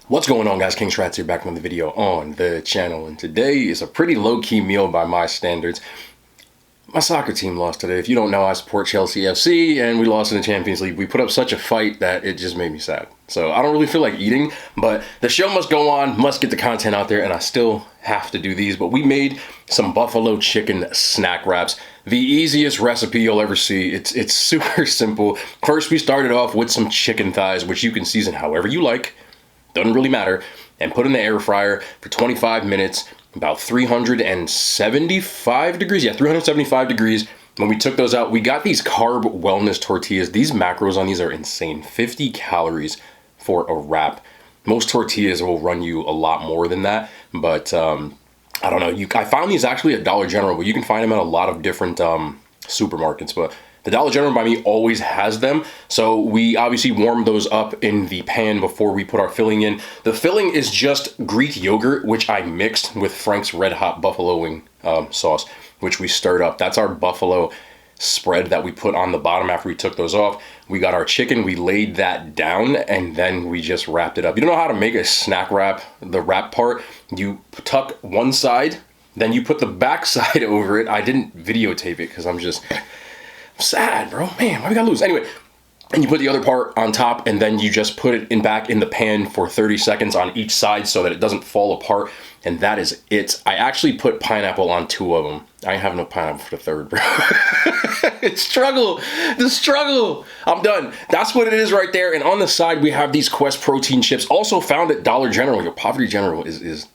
What's going on, guys? King Shrats here, back with the video on the channel, and today is a pretty low-key meal by my standards. My soccer team lost today. If you don't know, I support Chelsea FC, and we lost in the Champions League. We put up such a fight that it just made me sad. So I don't really feel like eating, but the show must go on, must get the content out there, and I still have to do these. But we made some buffalo chicken snack wraps. The easiest recipe you'll ever see. It's super simple. First, we started off with some chicken thighs, which you can season however you like. Doesn't really matter, and put in the air fryer for 25 minutes, about 375 degrees. Yeah, 375 degrees. When we took those out, we got these carb wellness tortillas. These macros on these are insane. 50 calories for a wrap. Most tortillas will run you a lot more than that, but I don't know. I found these actually at Dollar General, but you can find them at a lot of different supermarkets, but the Dollar General by me always has them. So we obviously warm those up in the pan before we put our filling in. The filling is just Greek yogurt, which I mixed with Frank's Red Hot Buffalo Wing sauce, which we stirred up. That's our buffalo spread that we put on the bottom after we took those off. We got our chicken, we laid that down, and then we just wrapped it up. You don't know how to make a snack wrap, the wrap part? You tuck one side, then you put the back side over it. I didn't videotape it because I'm sad, bro. Man, why we gotta lose? Anyway, and you put the other part on top, and then you just put it back in the pan for 30 seconds on each side so that it doesn't fall apart, and that is it. I actually put pineapple on 2 of them. I have no pineapple for the 3rd, bro. It's the struggle. I'm done. That's what it is right there. And on the side, we have these Quest protein chips, also found at Dollar General. Your Poverty General is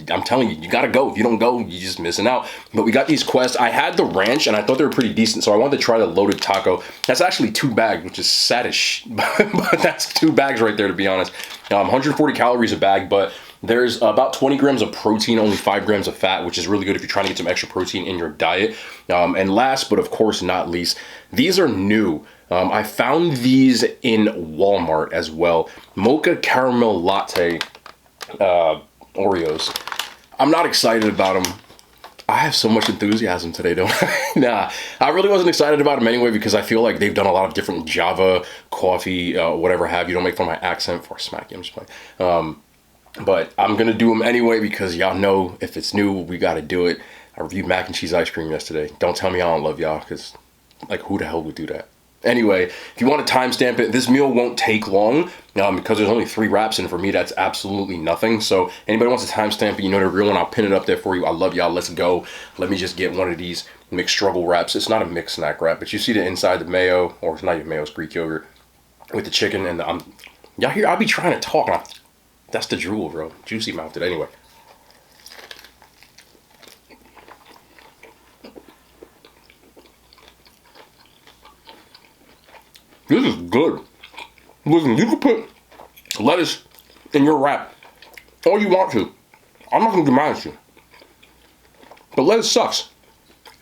I'm telling you, you gotta go. If you don't go, you're just missing out. But we got these Quest. I had the ranch, and I thought they were pretty decent, so I wanted to try the loaded taco. That's actually 2 bags, which is saddish, but that's 2 bags right there, to be honest. 140 calories a bag, but there's about 20 grams of protein, only 5 grams of fat, which is really good if you're trying to get some extra protein in your diet. And last, but of course not least, these are new. I found these in Walmart as well. Mocha Caramel Latte Oreos. I'm not excited about them. I have so much enthusiasm today, don't I? Nah, I really wasn't excited about them anyway because I feel like they've done a lot of different Java, coffee, whatever have you. Don't make fun of my accent before I smack you. I'm just playing. But I'm going to do them anyway because y'all know if it's new, we got to do it. I reviewed mac and cheese ice cream yesterday. Don't tell me I don't love y'all because, like, who the hell would do that? Anyway, if you want to timestamp it, this meal won't take long because there's only 3 wraps, and for me, that's absolutely nothing. So anybody wants to timestamp it, you know the real one. I'll pin it up there for you. I love y'all. Let's go. Let me just get one of these mixed struggle wraps. It's not a mixed snack wrap, but you see the inside, the mayo, or it's not even mayo, it's Greek yogurt with the chicken. And y'all hear, I'll be trying to talk. That's the drool, bro. Juicy mouthed. Anyway. This is good. Listen, you can put lettuce in your wrap all you want to. I'm not going to demand you. But lettuce sucks.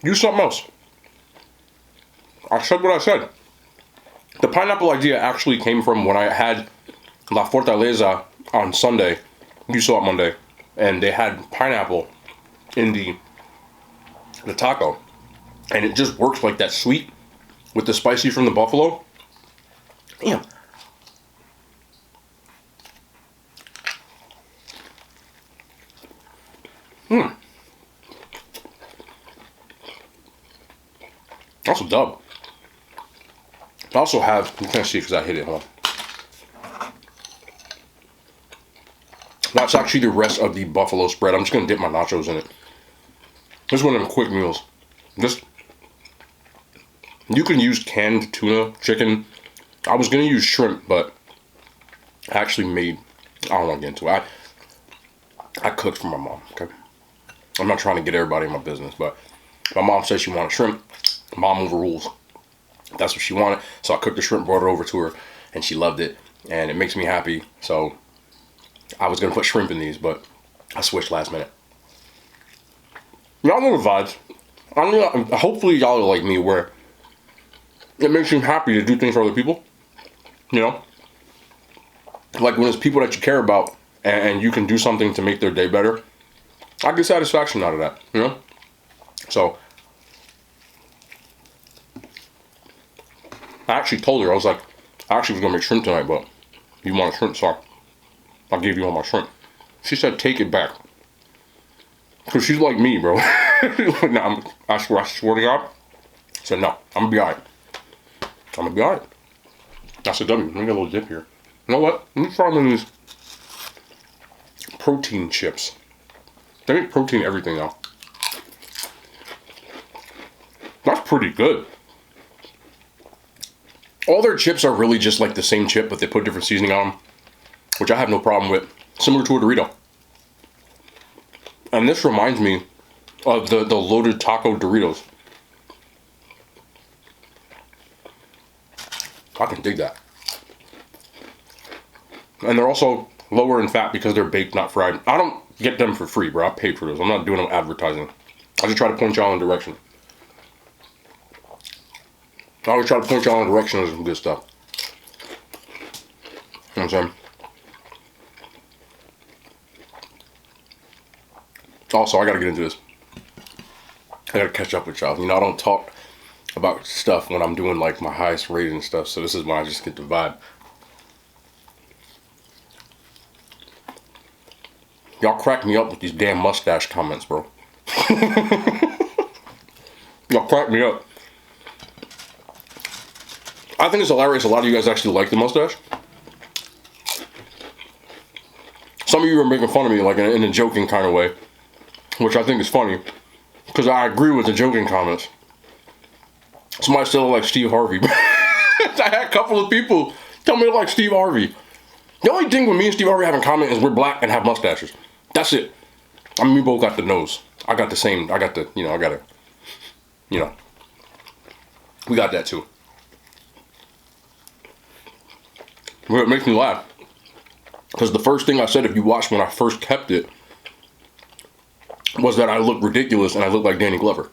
Use something else. I said what I said. The pineapple idea actually came from when I had La Fortaleza on Sunday. You saw it Monday. And they had pineapple in the taco. And it just works like that sweet with the spicy from the buffalo. Damn. That's a dub. I also have, you can't see because I hit it, huh? That's actually the rest of the buffalo spread. I'm just going to dip my nachos in it. This is one of them quick meals. You can use canned tuna, chicken. I was going to use shrimp, but I actually made, I don't want to get into it. I cooked for my mom, okay? I'm not trying to get everybody in my business, but my mom said she wanted shrimp. Mom overrules. That's what she wanted. So I cooked the shrimp, brought it over to her, and she loved it. And it makes me happy. So I was going to put shrimp in these, but I switched last minute. Y'all know the vibes. Hopefully y'all are like me where it makes you happy to do things for other people. You know? Like when it's people that you care about and you can do something to make their day better. I get satisfaction out of that, you know? So I actually told her, I was like, I actually was going to make shrimp tonight, but you want a shrimp sauce. I gave you all my shrimp. She said, take it back. Because she's like me, bro. Nah, I swear to God. I said, no, I'm going to be all right. I'm going to be all right. I said, W, let me get a little dip here. You know what? Let me try one of these protein chips. They make protein everything now. That's pretty good. All their chips are really just like the same chip, but they put different seasoning on them, which I have no problem with. Similar to a Dorito. And this reminds me of the loaded taco Doritos. I can dig that. And they're also lower in fat because they're baked, not fried. I don't get them for free, bro. I paid for those. I'm not doing no advertising. I just try to point y'all in direction. I always try to point y'all in direction of some good stuff. You know what I'm saying? Also, I gotta get into this. I gotta catch up with y'all. You know, I don't talk about stuff when I'm doing like my highest rated and stuff, so this is when I just get the vibe. Y'all crack me up with these damn mustache comments, bro. Y'all crack me up. I think it's hilarious a lot of you guys actually like the mustache. Some of you are making fun of me like in a joking kind of way, which I think is funny, because I agree with the joking comments. Somebody still like Steve Harvey. I had a couple of people tell me to like Steve Harvey. The only thing with me and Steve Harvey having common is we're black and have mustaches. That's it. I mean, we both got the nose. I got the same, I got the, you know, I got it. You know. We got that too. But it makes me laugh. Because the first thing I said, if you watched when I first kept it, was that I look ridiculous and I look like Danny Glover.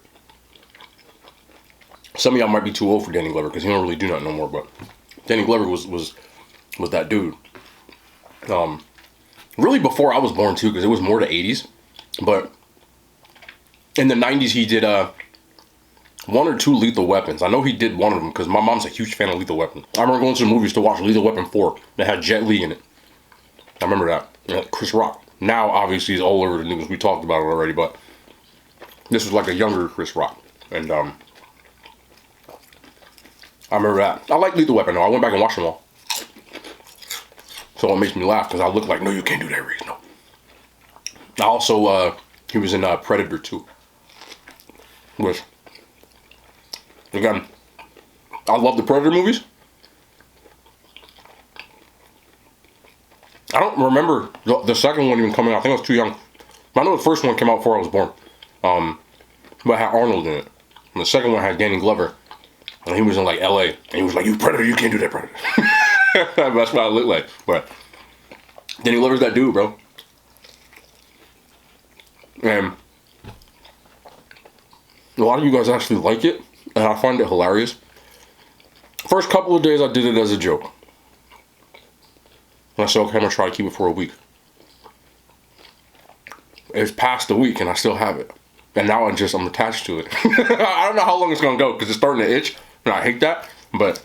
Some of y'all might be too old for Danny Glover because he don't really do nothing no more, but Danny Glover was that dude. Really before I was born too, because it was more the 80s. But in the 90s he did one or two Lethal Weapons. I know he did one of them because my mom's a huge fan of Lethal Weapon. I remember going to the movies to watch Lethal Weapon 4 that had Jet Li in it. I remember that. Yeah, Chris Rock. Now obviously he's all over the news. We talked about it already, but this was like a younger Chris Rock. And I remember that. I like Lethal Weapon though. I went back and watched them all. So it makes me laugh because I look like, no, you can't do that, Reese. No. I also, he was in Predator 2. Which, again, I love the Predator movies. I don't remember the second one even coming out. I think I was too young. I know the first one came out before I was born. But it had Arnold in it. And the second one had Danny Glover. And he was in like LA. And he was like, you Predator, you can't do that, Predator. That's what I look like. But Danny Glover's that dude, bro. And a lot of you guys actually like it. And I find it hilarious. First couple of days I did it as a joke. And I said, okay, I'm going to try to keep it for a week. It's past a week and I still have it. And now I'm attached to it. I don't know how long it's going to go because it's starting to itch. And I hate that. But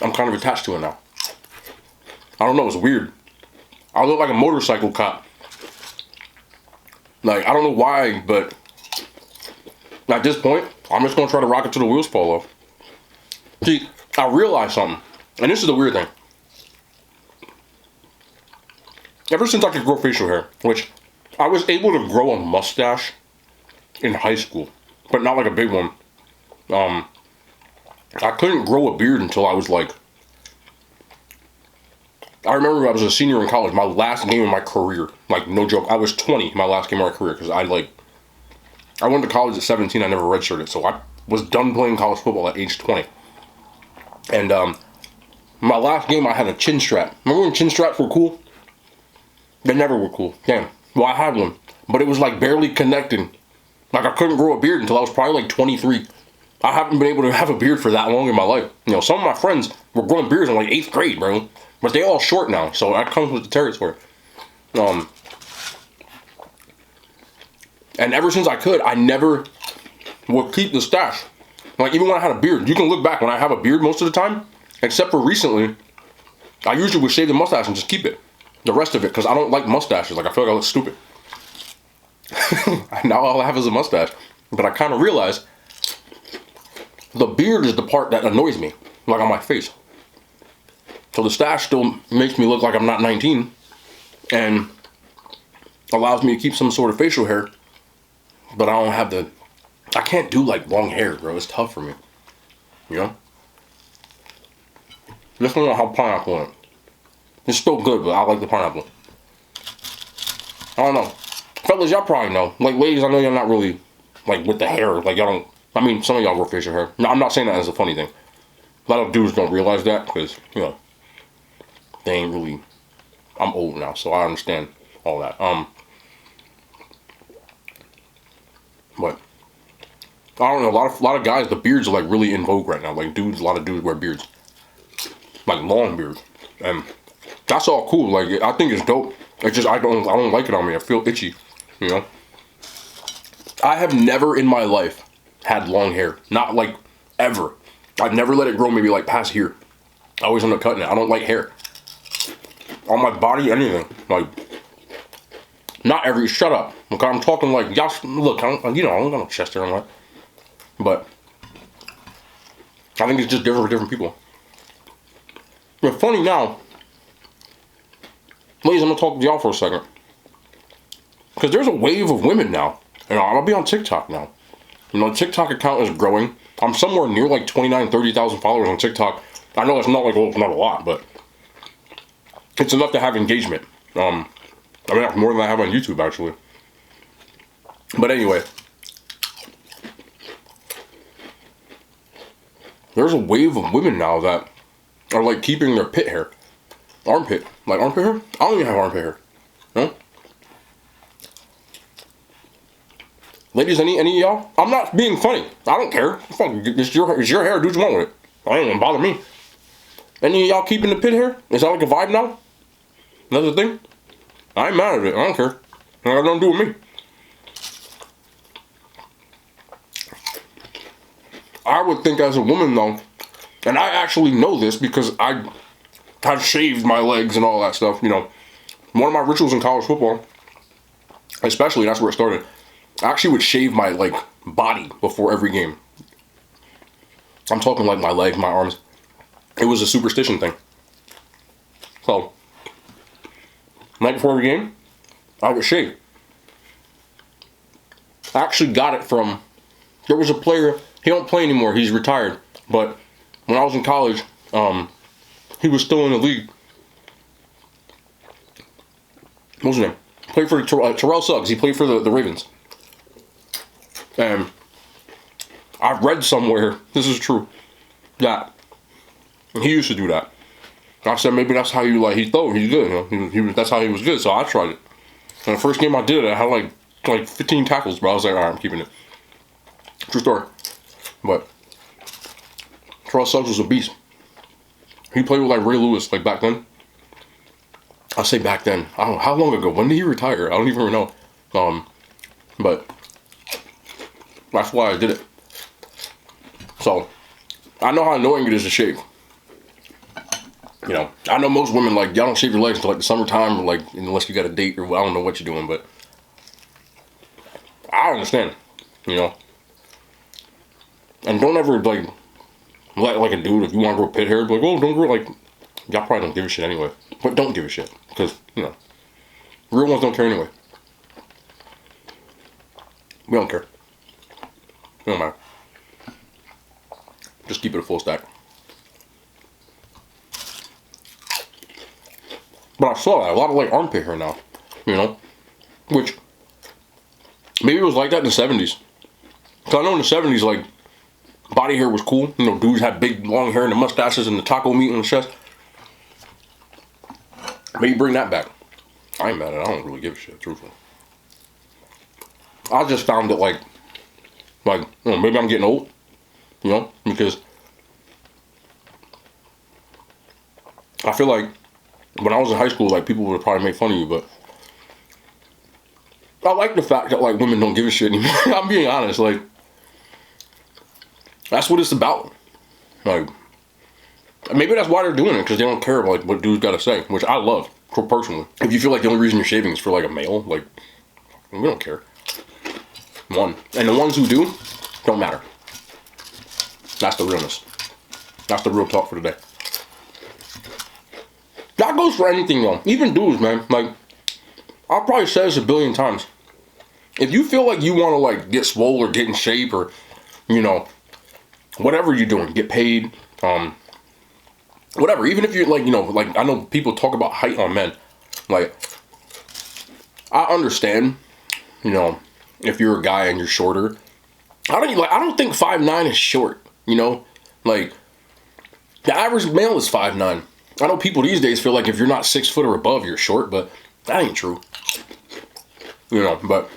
I'm kind of attached to it now. I don't know, it's weird. I look like a motorcycle cop. Like, I don't know why, but at this point, I'm just going to try to rock it till the wheels fall off. See, I realized something. And this is the weird thing. Ever since I could grow facial hair, which I was able to grow a mustache in high school, but not like a big one. I couldn't grow a beard until I was like, I remember I was a senior in college, my last game in my career, like no joke, I was 20, my last game of my career, because I went to college at 17, I never redshirted, so I was done playing college football at age 20. And my last game I had a chin strap. Remember when chin straps were cool? They never were cool. Damn. Well, I had one, but it was like barely connecting. Like I couldn't grow a beard until I was probably like 23. I haven't been able to have a beard for that long in my life. You know, some of my friends were growing beards in like 8th grade, bro. But they all short now, so that comes with the territory. And ever since I could, I never would keep the stash. Like even when I had a beard, you can look back when I have a beard most of the time, except for recently, I usually would shave the mustache and just keep it, the rest of it, because I don't like mustaches. Like, I feel like I look stupid. Now all I have is a mustache. But I kind of realized the beard is the part that annoys me, like on my face. So the stash still makes me look like I'm not 19 and allows me to keep some sort of facial hair, but I don't have I can't do like long hair, bro. It's tough for me, you know? This one don't have pineapple in it. It's still good, but I like the pineapple. I don't know. Fellas, y'all probably know. Like, ladies, I know y'all not really, like, with the hair. Like, y'all don't, I mean, some of y'all grow facial hair. No, I'm not saying that as a funny thing. A lot of dudes don't realize that because, you know, they ain't really, I'm old now, so I understand all that. But I don't know, a lot of guys, the beards are like really in vogue right now. Like dudes, a lot of dudes wear beards, like long beards, and that's all cool. Like I think it's dope. It's just I don't like it on me. I feel itchy, you know. I have never in my life had long hair, not like ever. I've never let it grow maybe like past here. I always end up cutting it. I don't like hair on my body, anything. Like, not every, shut up. Okay, I'm talking like, y'all, look, I don't got no chest hair on that. But, I think it's just different for different people. But funny now, ladies, I'm gonna talk to y'all for a second. Because there's a wave of women now. You know, I'm gonna be on TikTok now. You know, the TikTok account is growing. I'm somewhere near like 29,000, 30,000 followers on TikTok. I know it's not like, well, it's not a lot, but it's enough to have engagement. I mean, more than I have on YouTube, actually. But anyway, there's a wave of women now that are like keeping their pit hair. Armpit hair? I don't even have armpit hair. No? Ladies, any of y'all? I'm not being funny. I don't care. Fuck, it's your hair. Do what you want with it. I ain't gonna bother me. Any of y'all keeping the pit hair? Is that like a vibe now? That's the thing? I ain't mad at it. I don't care. It got nothing to do with me. I would think as a woman though, and I actually know this because I have shaved my legs and all that stuff, you know. One of my rituals in college football, especially, that's where it started, I actually would shave my like body before every game. I'm talking like my legs, my arms. It was a superstition thing. So, night before every game, I would shave. I actually got it from, there was a player, he don't play anymore, he's retired. But when I was in college, he was still in the league. What was his name? Played for Terrell Suggs. He played for the Ravens. And I've read somewhere, this is true, that he used to do that. I said maybe that's how you, like, he's good, you know. That's how he was good, so I tried it. And the first game I did it, I had like 15 tackles, bro. I was like, alright, I'm keeping it. True story. But Terrell Suggs was a beast. He played with like Ray Lewis, like back then. I say back then. I don't know how long ago. When did he retire? I don't even know. But that's why I did it. So I know how annoying it is to shave. You know, I know most women, like, y'all don't shave your legs until like the summertime, or like unless you got a date, or I don't know what you're doing, but I understand. You know. And don't ever like let like a dude, if you want to grow pit hair, be like, oh, don't grow, like, y'all probably don't give a shit anyway. But don't give a shit, because, you know, real ones don't care anyway. We don't care. It don't matter. Just keep it a full stack. But I saw that, a lot of like armpit hair now, you know, which maybe it was like that in the 70s. Because I know in the 70s, like, body hair was cool. You know, dudes had big long hair and the mustaches and the taco meat on the chest. Maybe bring that back. I ain't mad at it. I don't really give a shit, truthfully. I just found it like, you know, maybe I'm getting old, you know, because I feel like when I was in high school, like, people would probably make fun of you, but I like the fact that, like, women don't give a shit anymore. I'm being honest, like, that's what it's about. Like, Maybe that's why they're doing it, because they don't care about like what dudes got to say, which I love personally. If you feel like the only reason you're shaving is for like a male, like we don't care. One, and the ones who do don't matter. That's the realness. That's the real talk for today. That goes for anything though. Even dudes, man. Like, I'll probably say this a billion times. If you feel like you want to like get swole or get in shape or, you know, whatever you're doing, get paid, whatever. Even if you're like, you know, like I know people talk about height on men. Like, I understand, you know, if you're a guy and you're shorter. I don't think 5'9" is short, you know? Like, the average male is 5'9". I know people these days feel like if you're not 6 foot or above, you're short, but that ain't true. You know, but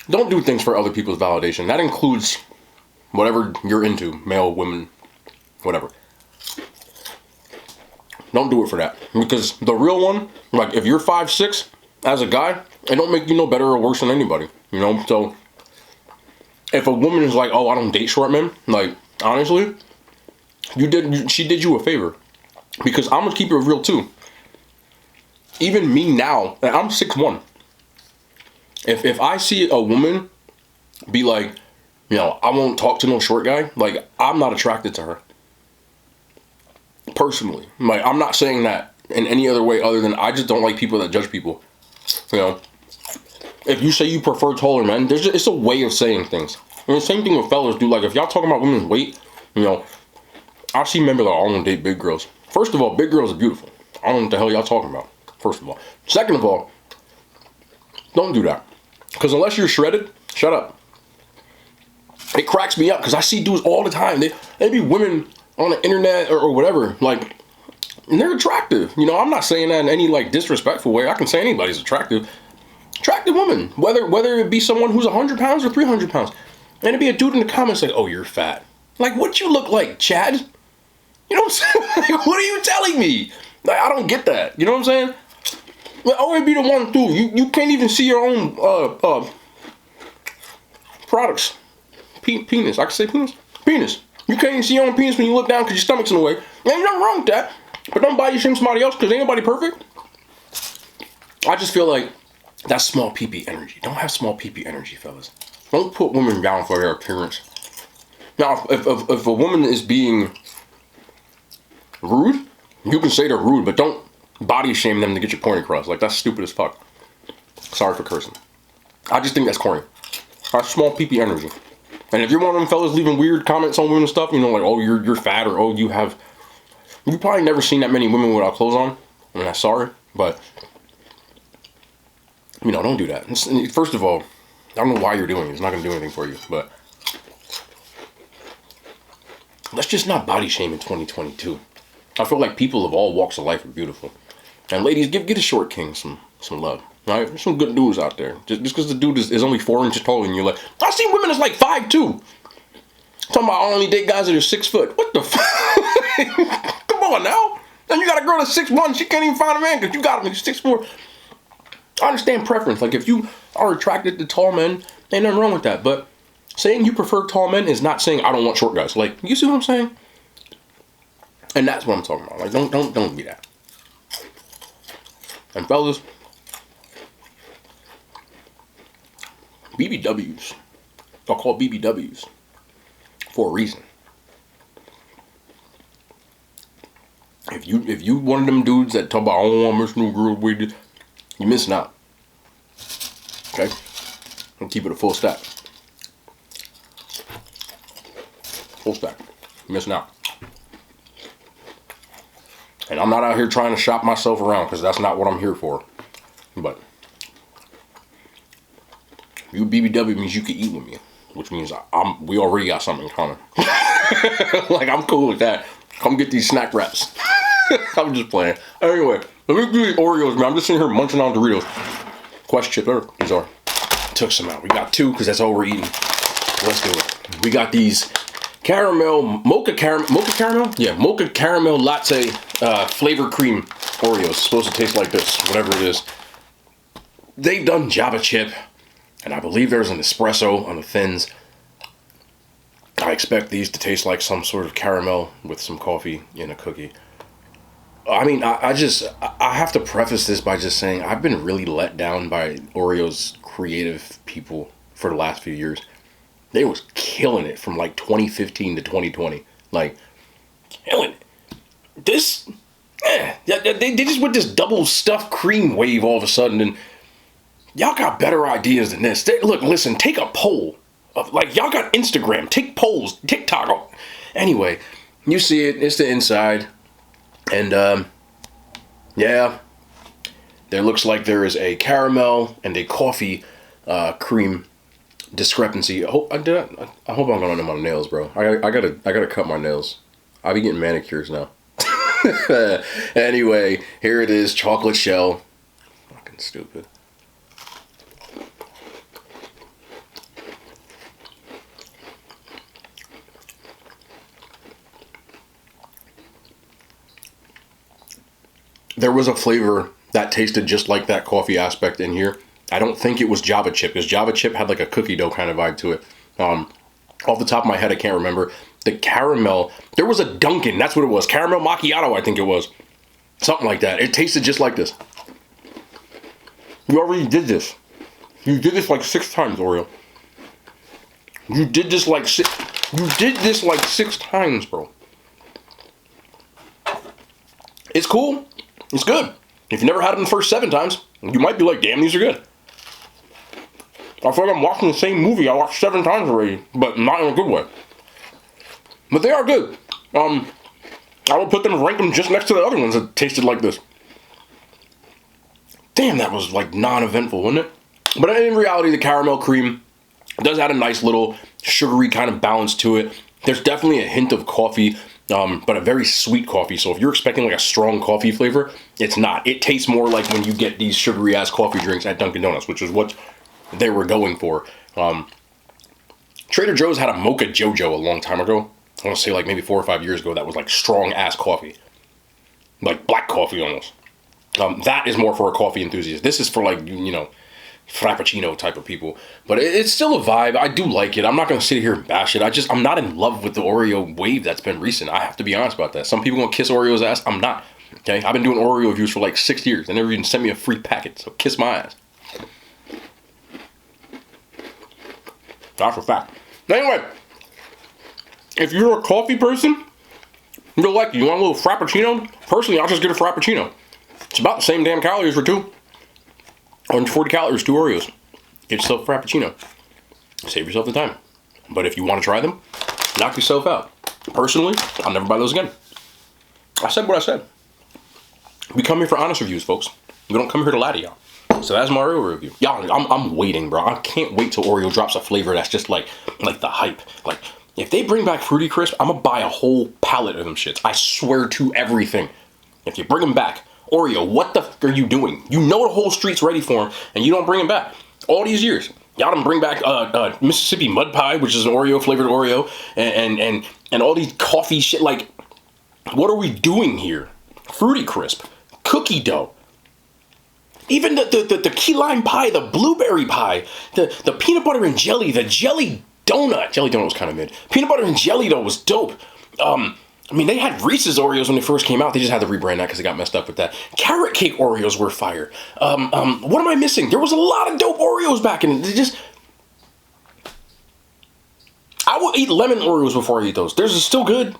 don't do things for other people's validation. That includes whatever you're into, male, women, whatever. Don't do it for that. Because the real one, like if you're 5'6", as a guy, it don't make you no better or worse than anybody. You know, so if a woman is like, oh, I don't date short men, like, honestly, she did you a favor. Because I'm gonna keep it real too. Even me now, I'm 6'1". If I see a woman be like, you know, I won't talk to no short guy, like, I'm not attracted to her. Personally. Like, I'm not saying that in any other way other than I just don't like people that judge people. You know, if you say you prefer taller men, it's a way of saying things. And the same thing with fellas, dude. Like, if y'all talking about women's weight, you know, I see men be like, I don't date big girls. First of all, big girls are beautiful. I don't know what the hell y'all talking about. First of all. Second of all, don't do that. Because unless you're shredded, shut up. It cracks me up because I see dudes all the time. They be women on the internet or whatever, like, and they're attractive. You know, I'm not saying that in any like disrespectful way. I can say anybody's attractive. Attractive woman, whether it be someone who's 100 pounds or 300 pounds. And it'd be a dude in the comments like, oh, you're fat. Like, what you look like, Chad? You know what I'm saying? Like, what are you telling me? Like, I don't get that. You know what I'm saying? Like, always be the one too. You can't even see your own products. Penis. I can say penis. Penis. You can't even see your own penis when you look down because your stomach's in the way. Ain't nothing wrong with that. But don't buy your shame somebody else because ain't nobody perfect. I just feel like that's small pee-pee energy. Don't have small pee-pee energy, fellas. Don't put women down for their appearance. Now, if a woman is being rude, you can say they're rude, but don't body shame them to get your point across. Like, that's stupid as fuck. Sorry for cursing. I just think that's corny. That's small pee-pee energy. And if you're one of them fellas leaving weird comments on women and stuff, you know, like, oh, you're fat, or oh, you've probably never seen that many women without clothes on. And I'm sorry, but you know, don't do that. First of all, I don't know why you're doing it. It's not going to do anything for you, but let's just not body shame in 2022. I feel like people of all walks of life are beautiful. And ladies, give a short king some love. Right? There's some good dudes out there. Just because the dude is only 4 inches taller than you, like, I see women that's like 5'2". Talking about I only date guys that are 6 foot. What the fuck? Come on now. Then you got a girl that's 6'1". She can't even find a man because you got him at 6'4". I understand preference. Like, if you are attracted to tall men, ain't nothing wrong with that. But saying you prefer tall men is not saying I don't want short guys. Like, you see what I'm saying? And that's what I'm talking about. Like, don't be that. And fellas, BBWs are called BBWs for a reason. If you one of them dudes that talk about I don't want to miss no girl with you, you're missing out. Okay? I'll keep it a full stack. Full stack. You're missing out. And I'm not out here trying to shop myself around because that's not what I'm here for. But you BBW means you can eat with me, which means we already got something in common. Like, I'm cool with that. Come get these Snackwraps. I'm just playing. Anyway, let me do these Oreos, man. I'm just sitting here munching on Doritos. Quest chip. There, these are. Took some out. We got 2 because that's all we're eating. Let's do it. We got these mocha caramel? Yeah, mocha caramel latte flavor cream Oreos. It's supposed to taste like this, whatever it is. They've done Java chip, and I believe there's an espresso on the thins. I expect these to taste like some sort of caramel with some coffee in a cookie. I mean, I have to preface this by just saying I've been really let down by Oreo's creative people for the last few years. They was killing it from like 2015 to 2020. Like, killing it. They just went this double stuffed cream wave all of a sudden, and y'all got better ideas than this. Look, listen, take a poll. Like, y'all got Instagram. Take polls. TikTok. Anyway, you see it. It's the inside. And, yeah. There looks like there is a caramel and a coffee cream discrepancy. I hope I'm going to my nails, bro. I gotta cut my nails. I'll be getting manicures now. Anyway, here it is. Chocolate shell. Fucking stupid. There was a flavor that tasted just like that coffee aspect in here. I don't think it was Java chip, because Java chip had like a cookie dough kind of vibe to it. Off the top of my head, I can't remember. The caramel, there was a Dunkin', that's what it was. Caramel macchiato, I think it was. Something like that. It tasted just like this. You already did this. You did this like 6 times, Oreo. You did this like 6 times, bro. It's cool. It's good. If you never had them the first 7 times, you might be like, damn, these are good. I feel like I'm watching the same movie I watched 7 times already, but not in a good way. But they are good. I would put them, rank them just next to the other ones that tasted like this. Damn, that was like non-eventful, wasn't it? But in reality, the caramel cream does add a nice little sugary kind of balance to it. There's definitely a hint of coffee, but a very sweet coffee. So if you're expecting like a strong coffee flavor, it's not. It tastes more like when you get these sugary ass coffee drinks at Dunkin' Donuts, which is what they were going for. Trader Joe's had a Mocha Jojo a long time ago. I want to say like maybe 4 or 5 years ago. That was like strong ass coffee, like black coffee almost. That is more for a coffee enthusiast. This is for like, you know, Frappuccino type of people. But it's still a vibe. I do like it. I'm not going to sit here and bash it. I'm not in love with the Oreo wave that's been recent. I have to be honest about that. Some people going to kiss Oreo's ass. I'm not. Okay? I've been doing Oreo reviews for like 6 years. They never even sent me a free packet. So kiss my ass. That's a fact. Anyway, if you're a coffee person, you're like, you want a little Frappuccino? Personally, I'll just get a Frappuccino. It's about the same damn calories for 2. 140 calories, 2 Oreos. Get yourself a Frappuccino. Save yourself the time. But if you want to try them, knock yourself out. Personally, I'll never buy those again. I said what I said. We come here for honest reviews, folks. We don't come here to lie to y'all. So that's my Oreo review. Y'all, I'm waiting, bro. I can't wait till Oreo drops a flavor that's just like the hype. Like, if they bring back Fruity Crisp, I'm gonna buy a whole pallet of them shits. I swear to everything. If you bring them back, Oreo, what the fuck are you doing? You know the whole street's ready for them, and you don't bring them back. All these years. Y'all done bring back Mississippi Mud Pie, which is an Oreo flavored Oreo, and all these coffee shit. Like, what are we doing here? Fruity Crisp, cookie dough. Even the key lime pie, the blueberry pie, the peanut butter and jelly, the jelly donut. Jelly donut was kind of mid. Peanut butter and jelly, though, was dope. I mean, they had Reese's Oreos when they first came out. They just had to rebrand that because they got messed up with that. Carrot cake Oreos were fire. What am I missing? There was a lot of dope Oreos back in it. I will eat lemon Oreos before I eat those. Theirs is still good.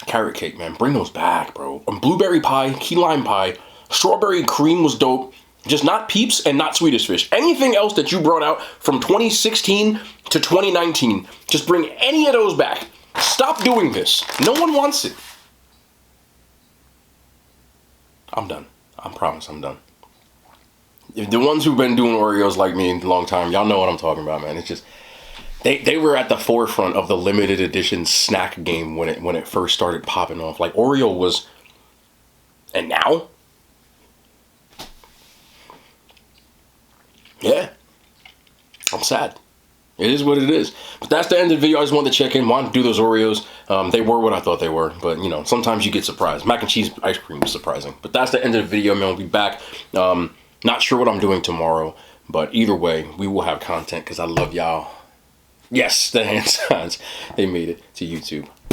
Carrot cake, man. Bring those back, bro. Blueberry pie, key lime pie. Strawberry cream was dope. Just not Peeps and not Swedish Fish. Anything else that you brought out from 2016 to 2019, just bring any of those back. Stop doing this. No one wants it. I'm done. I promise I'm done. The ones who've been doing Oreos like me a long time, y'all know what I'm talking about, man. It's just, they were at the forefront of the limited edition snack game when it first started popping off. Like, Oreo was, and now? Yeah, I'm sad. It is what it is. But that's the end of the video. I just wanted to check in, wanted to do those Oreos. They were what I thought they were, but you know, sometimes you get surprised. Mac and cheese ice cream was surprising. But that's the end of the video, man. We'll be back. Not sure what I'm doing tomorrow, but either way, we will have content because I love y'all. Yes, the hand signs. They made it to YouTube.